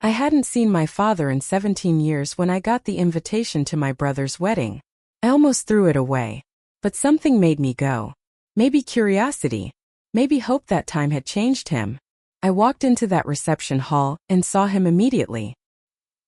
I hadn't seen my father in 17 years when I got the invitation to my brother's wedding. I almost threw it away. But something made me go. Maybe curiosity. Maybe hope that time had changed him. I walked into that reception hall and saw him immediately.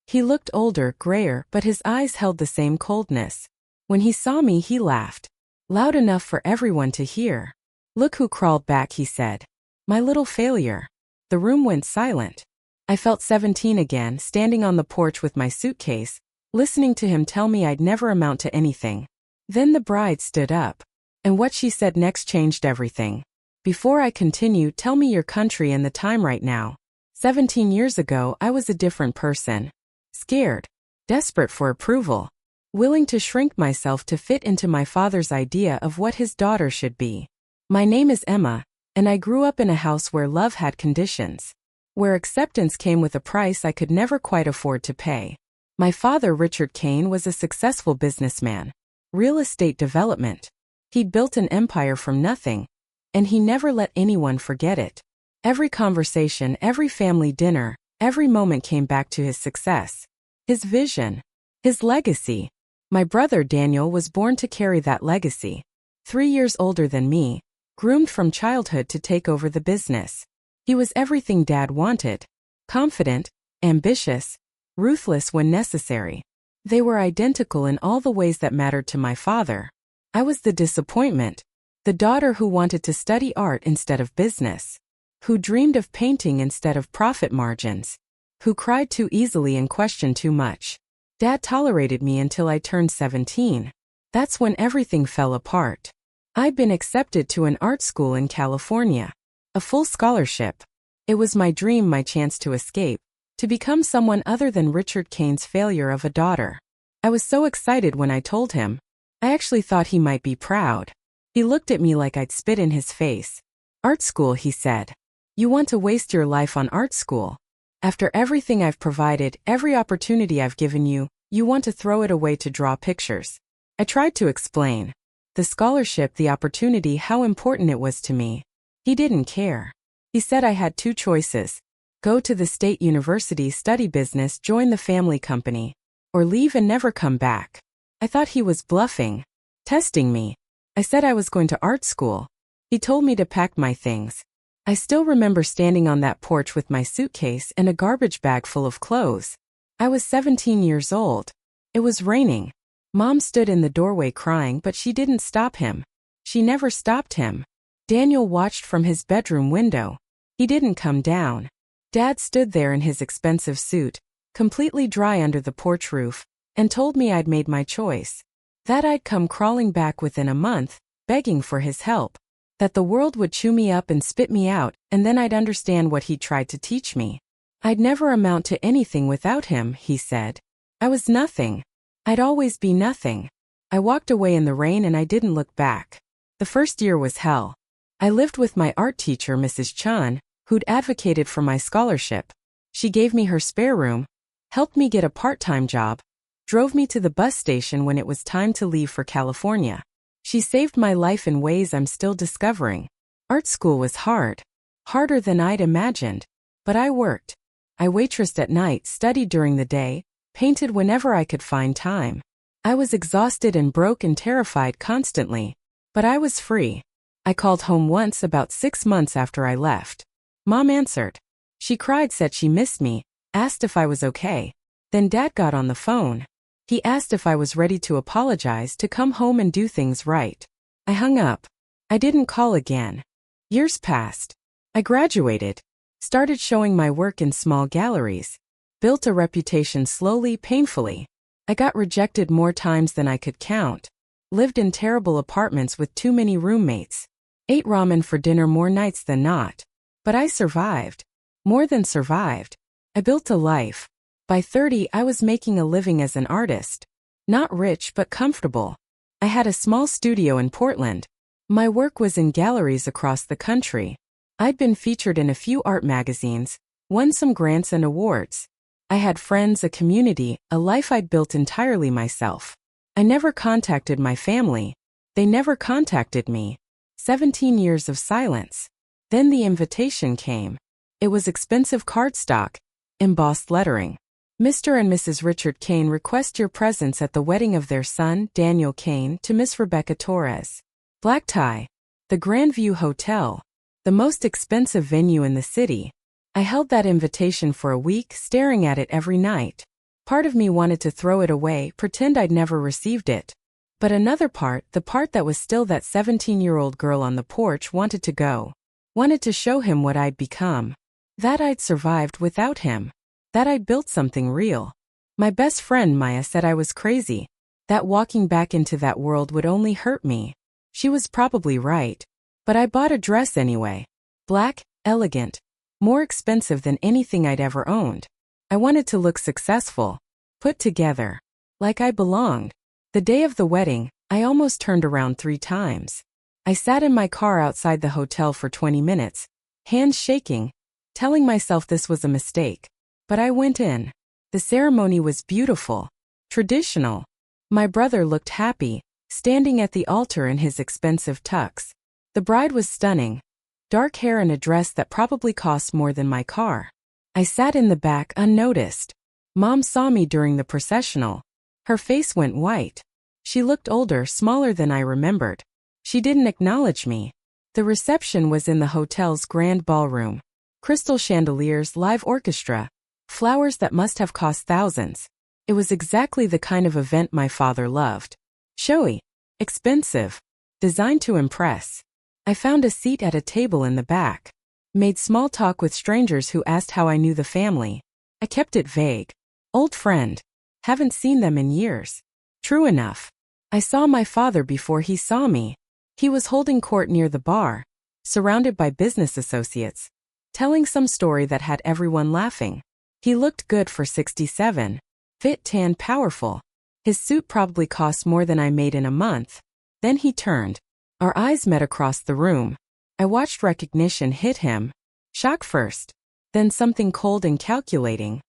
He looked older, grayer, but his eyes held the same coldness. When he saw me, he laughed. Loud enough for everyone to hear. "Look who crawled back," he said. "My little failure." The room went silent. I felt 17 again, standing on the porch with my suitcase, listening to him tell me I'd never amount to anything. Then the bride stood up. And what she said next changed everything. "Before I continue, tell me your country and the time right now." 17 years ago, I was a different person. Scared. Desperate for approval. Willing to shrink myself to fit into my father's idea of what his daughter should be. My name is Emma, and I grew up in a house where love had conditions. Where acceptance came with a price I could never quite afford to pay. My father, Richard Kane, was a successful businessman. Real estate development. He'd built an empire from nothing, and he never let anyone forget it. Every conversation, every family dinner, every moment came back to his success. His vision. His legacy. My brother Daniel was born to carry that legacy. 3 years older than me, groomed from childhood to take over the business. He was everything Dad wanted. Confident, ambitious, ruthless when necessary. They were identical in all the ways that mattered to my father. I was the disappointment. The daughter who wanted to study art instead of business. Who dreamed of painting instead of profit margins. Who cried too easily and questioned too much. Dad tolerated me until I turned 17. That's when everything fell apart. I'd been accepted to an art school in California. A full scholarship. It was my dream, my chance to escape, to become someone other than Richard Kane's failure of a daughter. I was so excited when I told him. I actually thought he might be proud. He looked at me like I'd spit in his face. "Art school," he said. "You want to waste your life on art school? After everything I've provided, every opportunity I've given you, you want to throw it away to draw pictures?" I tried to explain. The scholarship, the opportunity, how important it was to me. He didn't care. He said I had 2 choices. Go to the state university, study business, join the family company. Or leave and never come back. I thought he was bluffing. Testing me. I said I was going to art school. He told me to pack my things. I still remember standing on that porch with my suitcase and a garbage bag full of clothes. I was 17 years old. It was raining. Mom stood in the doorway crying, but she didn't stop him. She never stopped him. Daniel watched from his bedroom window. He didn't come down. Dad stood there in his expensive suit, completely dry under the porch roof, and told me I'd made my choice. That I'd come crawling back within a month, begging for his help. That the world would chew me up and spit me out, and then I'd understand what he'd tried to teach me. I'd never amount to anything without him, he said. I was nothing. I'd always be nothing. I walked away in the rain and I didn't look back. The first year was hell. I lived with my art teacher, Mrs. Chun, who'd advocated for my scholarship. She gave me her spare room, helped me get a part-time job, drove me to the bus station when it was time to leave for California. She saved my life in ways I'm still discovering. Art school was hard. Harder than I'd imagined. But I worked. I waitressed at night, studied during the day, painted whenever I could find time. I was exhausted and broke and terrified constantly. But I was free. I called home once about 6 months after I left. Mom answered. She cried, said she missed me, asked if I was okay. Then Dad got on the phone. He asked if I was ready to apologize, to come home and do things right. I hung up. I didn't call again. Years passed. I graduated. Started showing my work in small galleries. Built a reputation slowly, painfully. I got rejected more times than I could count. Lived in terrible apartments with too many roommates. Ate ramen for dinner more nights than not. But I survived. More than survived. I built a life. By 30, I was making a living as an artist. Not rich but comfortable. I had a small studio in Portland. My work was in galleries across the country. I'd been featured in a few art magazines, won some grants and awards. I had friends, a community, a life I'd built entirely myself. I never contacted my family. They never contacted me. 17 years of silence. Then the invitation came. It was expensive cardstock. embossed lettering. Mr. and Mrs. Richard Kane request your presence at the wedding of their son, Daniel Kane, to Miss Rebecca Torres. Black tie. The Grandview Hotel. The most expensive venue in the city. I held that invitation for a week, staring at it every night. Part of me wanted to throw it away, pretend I'd never received it. But another part, the part that was still that 17-year-old girl on the porch, wanted to go. Wanted to show him what I'd become. That I'd survived without him. That I'd built something real. My best friend Maya said I was crazy. That walking back into that world would only hurt me. She was probably right. But I bought a dress anyway. Black, elegant. More expensive than anything I'd ever owned. I wanted to look successful. Put together. Like I belonged. The day of the wedding, I almost turned around 3 times. I sat in my car outside the hotel for 20 minutes, hands shaking, telling myself this was a mistake. But I went in. The ceremony was beautiful. Traditional. My brother looked happy, standing at the altar in his expensive tux. The bride was stunning. Dark hair and a dress that probably cost more than my car. I sat in the back unnoticed. Mom saw me during the processional. Her face went white. She looked older, smaller than I remembered. She didn't acknowledge me. The reception was in the hotel's grand ballroom. Crystal chandeliers, live orchestra. Flowers that must have cost thousands. It was exactly the kind of event my father loved. Showy. Expensive. Designed to impress. I found a seat at a table in the back. Made small talk with strangers who asked how I knew the family. I kept it vague. Old friend. Haven't seen them in years. True enough. I saw my father before he saw me. He was holding court near the bar, surrounded by business associates, telling some story that had everyone laughing. He looked good for 67. Fit, tan, powerful. His suit probably cost more than I made in a month. Then he turned. Our eyes met across the room. I watched recognition hit him. Shock first. Then something cold and calculating.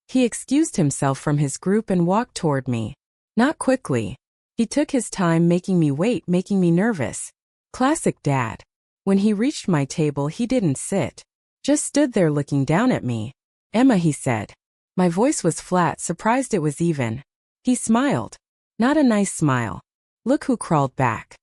He excused himself from his group and walked toward me. Not quickly. He took his time, making me wait, making me nervous. Classic dad. When he reached my table, he didn't sit. Just stood there looking down at me. Emma, he said. My voice was flat, surprised it was even. He smiled. Not a nice smile. Look who crawled back.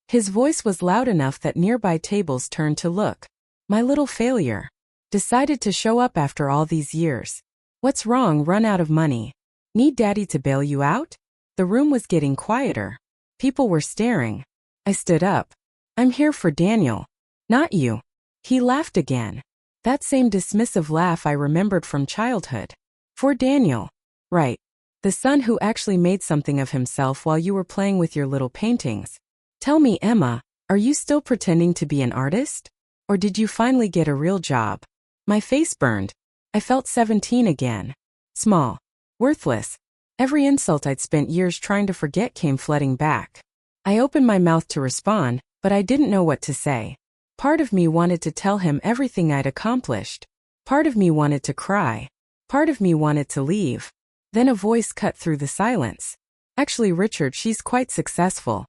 His voice was loud enough that nearby tables turned to look. My little failure. Decided to show up after all these years. What's wrong? Run out of money. Need daddy to bail you out? The room was getting quieter. People were staring. I stood up. I'm here for Daniel. Not you. He laughed again. That same dismissive laugh I remembered from childhood. For Daniel. Right. The son who actually made something of himself while you were playing with your little paintings. Tell me, Emma, are you still pretending to be an artist? Or did you finally get a real job? My face burned. I felt 17 again. Small. Worthless. Every insult I'd spent years trying to forget came flooding back. I opened my mouth to respond, but I didn't know what to say. Part of me wanted to tell him everything I'd accomplished. Part of me wanted to cry. Part of me wanted to leave. Then a voice cut through the silence. Actually, Richard, she's quite successful.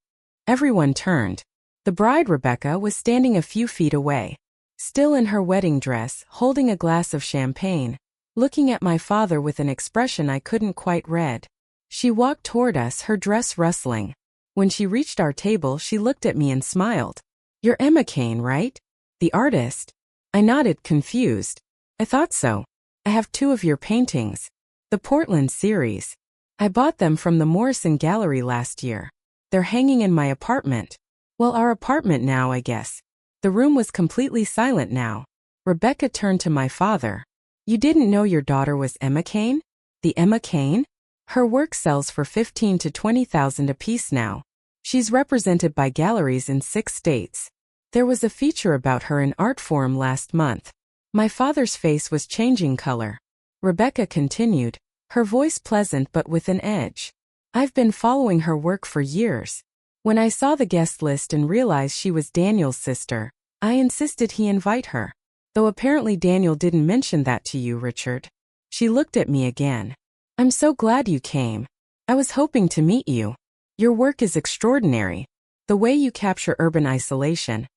Everyone turned. The bride, Rebecca, was standing a few feet away. Still in her wedding dress, holding a glass of champagne, looking at my father with an expression I couldn't quite read. She walked toward us, her dress rustling. When she reached our table, she looked at me and smiled. You're Emma Kane, right? The artist? I nodded, confused. I thought so. I have 2 of your paintings. The Portland series. I bought them from the Morrison Gallery last year. They're hanging in my apartment. Well, our apartment now, I guess. The room was completely silent now. Rebecca turned to my father. You didn't know your daughter was Emma Kane? The Emma Kane? Her work sells for $15,000 to $20,000 apiece now. She's represented by galleries in 6 states. There was a feature about her in Art Forum last month. My father's face was changing color. Rebecca continued, her voice pleasant but with an edge. I've been following her work for years. When I saw the guest list and realized she was Daniel's sister, I insisted he invite her. Though apparently Daniel didn't mention that to you, Richard. She looked at me again. I'm so glad you came. I was hoping to meet you. Your work is extraordinary. The way you capture urban isolation,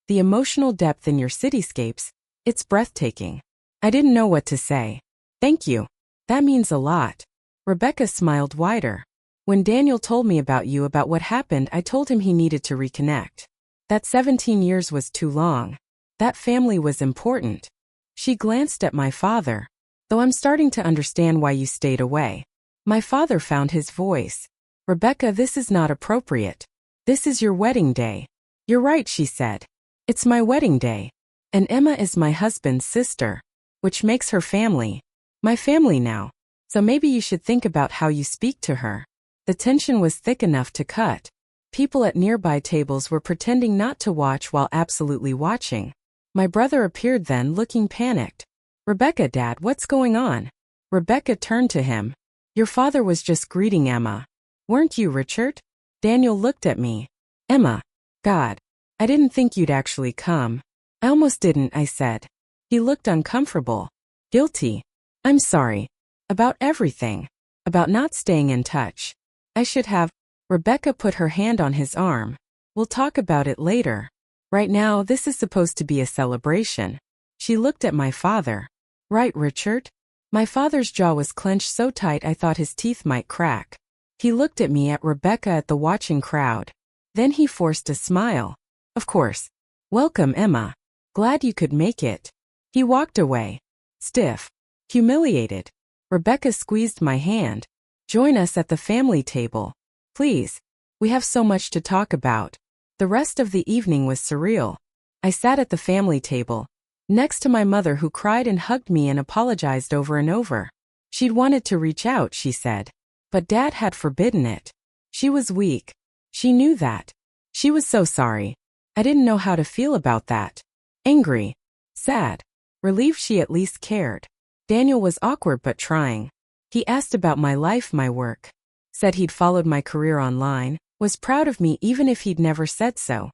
the emotional depth in your cityscapes, it's breathtaking. I didn't know what to say. Thank you. That means a lot. Rebecca smiled wider. When Daniel told me about you, about what happened, I told him he needed to reconnect. That 17 years was too long. That family was important. She glanced at my father. Though I'm starting to understand why you stayed away. My father found his voice. Rebecca, this is not appropriate. This is your wedding day. You're right, she said. It's my wedding day. And Emma is my husband's sister. Which makes her family. My family now. So maybe you should think about how you speak to her. The tension was thick enough to cut. People at nearby tables were pretending not to watch while absolutely watching. My brother appeared then, looking panicked. Rebecca, Dad, what's going on? Rebecca turned to him. Your father was just greeting Emma. Weren't you, Richard? Daniel looked at me. Emma. God. I didn't think you'd actually come. I almost didn't, I said. He looked uncomfortable. Guilty. I'm sorry. About everything. About not staying in touch. I should have. Rebecca put her hand on his arm. We'll talk about it later. Right now, this is supposed to be a celebration. She looked at my father. Right, Richard? My father's jaw was clenched so tight I thought his teeth might crack. He looked at me, at Rebecca, at the watching crowd. Then he forced a smile. Of course. Welcome, Emma. Glad you could make it. He walked away. Stiff. Humiliated. Rebecca squeezed my hand. Join us at the family table. Please. We have so much to talk about. The rest of the evening was surreal. I sat at the family table, next to my mother, who cried and hugged me and apologized over and over. She'd wanted to reach out, she said. But Dad had forbidden it. She was weak. She knew that. She was so sorry. I didn't know how to feel about that. Angry. Sad. Relieved she at least cared. Daniel was awkward but trying. He asked about my life, my work. Said he'd followed my career online. Was proud of me even if he'd never said so.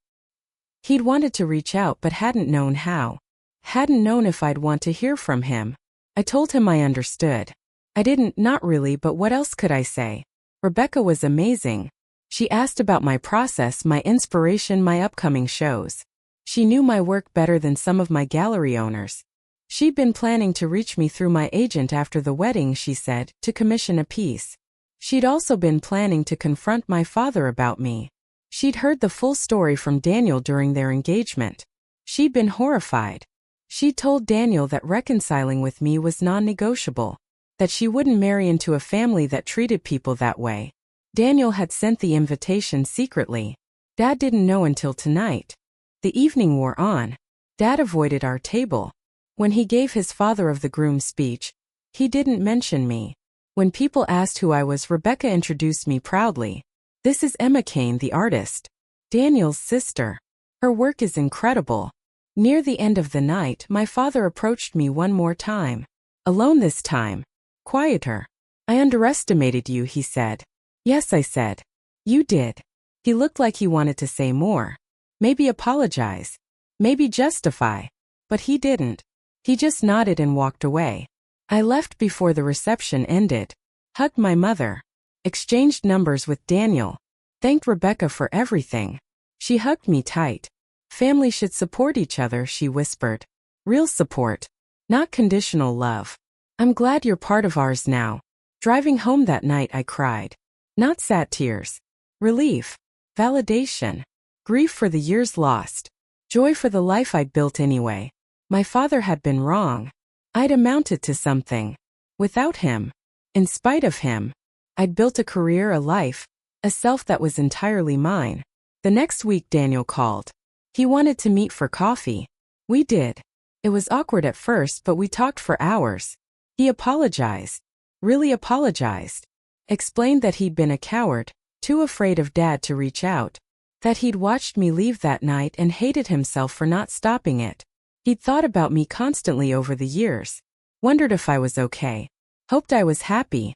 He'd wanted to reach out but hadn't known how. Hadn't known if I'd want to hear from him. I told him I understood. I didn't, not really, but what else could I say? Rebecca was amazing. She asked about my process, my inspiration, my upcoming shows. She knew my work better than some of my gallery owners. She'd been planning to reach me through my agent after the wedding, she said, to commission a piece. She'd also been planning to confront my father about me. She'd heard the full story from Daniel during their engagement. She'd been horrified. She told Daniel that reconciling with me was non-negotiable, that she wouldn't marry into a family that treated people that way. Daniel had sent the invitation secretly. Dad didn't know until tonight. The evening wore on. Dad avoided our table. When he gave his father of the groom speech, he didn't mention me. When people asked who I was, Rebecca introduced me proudly. This is Emma Kane, the artist. Daniel's sister. Her work is incredible. Near the end of the night, my father approached me one more time. Alone this time. Quieter. I underestimated you, he said. Yes, I said. You did. He looked like he wanted to say more. Maybe apologize. Maybe justify. But he didn't. He just nodded and walked away. I left before the reception ended. Hugged my mother. Exchanged numbers with Daniel. Thanked Rebecca for everything. She hugged me tight. Family should support each other, she whispered. Real support. Not conditional love. I'm glad you're part of ours now. Driving home that night, I cried. Not sad tears. Relief. Validation. Grief for the years lost. Joy for the life I'd built anyway. My father had been wrong. I'd amounted to something. Without him. In spite of him. I'd built a career, a life, a self that was entirely mine. The next week Daniel called. He wanted to meet for coffee. We did. It was awkward at first, but we talked for hours. He apologized. Really apologized. Explained that he'd been a coward, too afraid of Dad to reach out. That he'd watched me leave that night and hated himself for not stopping it. He'd thought about me constantly over the years. Wondered if I was okay. Hoped I was happy.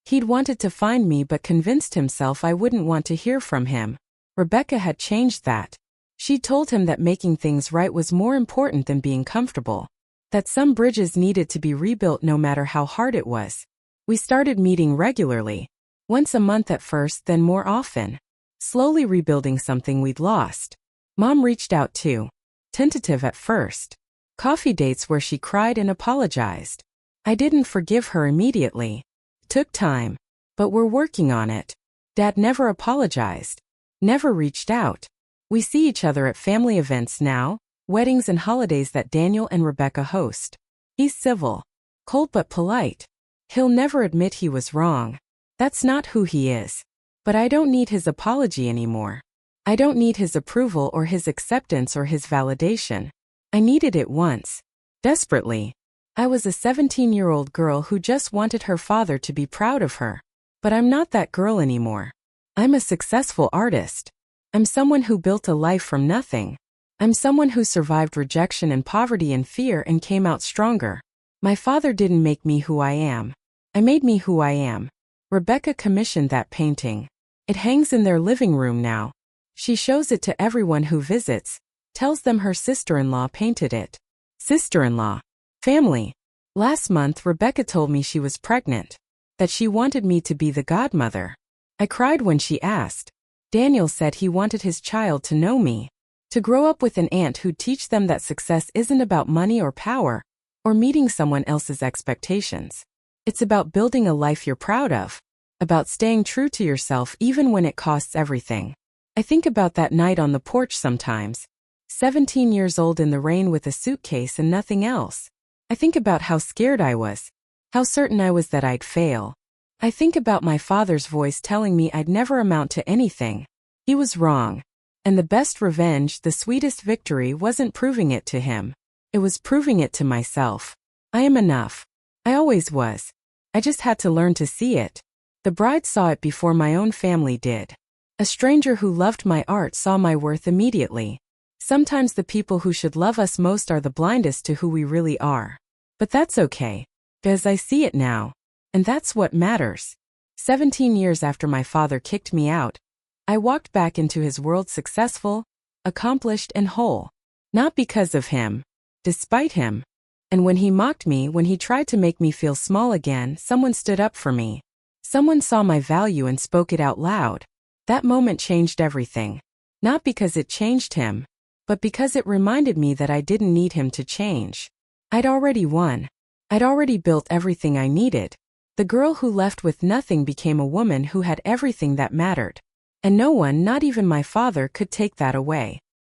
He'd wanted to find me but convinced himself I wouldn't want to hear from him. Rebecca had changed that. She told him that making things right was more important than being comfortable. That some bridges needed to be rebuilt no matter how hard it was. We started meeting regularly. Once a month at first, then more often. Slowly rebuilding something we'd lost. Mom reached out too. Tentative at first. Coffee dates where she cried and apologized. I didn't forgive her immediately. Took time. But we're working on it. Dad never apologized. Never reached out. We see each other at family events now, weddings and holidays that Daniel and Rebecca host. He's civil. Cold but polite. He'll never admit he was wrong. That's not who he is. But I don't need his apology anymore. I don't need his approval or his acceptance or his validation. I needed it once. Desperately. I was a 17-year-old girl who just wanted her father to be proud of her. But I'm not that girl anymore. I'm a successful artist. I'm someone who built a life from nothing. I'm someone who survived rejection and poverty and fear and came out stronger. My father didn't make me who I am. I made me who I am. Rebecca commissioned that painting. It hangs in their living room now. She shows it to everyone who visits, tells them her sister-in-law painted it. Sister-in-law. Family. Last month Rebecca told me she was pregnant, that she wanted me to be the godmother. I cried when she asked. Daniel said he wanted his child to know me, to grow up with an aunt who'd teach them that success isn't about money or power, or meeting someone else's expectations. It's about building a life you're proud of, about staying true to yourself even when it costs everything. I think about that night on the porch sometimes, 17 years old in the rain with a suitcase and nothing else. I think about how scared I was, how certain I was that I'd fail. I think about my father's voice telling me I'd never amount to anything. He was wrong. And the best revenge, the sweetest victory, wasn't proving it to him. It was proving it to myself. I am enough. I always was. I just had to learn to see it. The bride saw it before my own family did. A stranger who loved my art saw my worth immediately. Sometimes the people who should love us most are the blindest to who we really are. But that's okay, because I see it now. And that's what matters. 17 years after my father kicked me out, I walked back into his world successful, accomplished and whole. Not because of him. Despite him. And when he mocked me, when he tried to make me feel small again, someone stood up for me. Someone saw my value and spoke it out loud. That moment changed everything. Not because it changed him, but because it reminded me that I didn't need him to change. I'd already won. I'd already built everything I needed. The girl who left with nothing became a woman who had everything that mattered. And no one, not even my father, could take that away.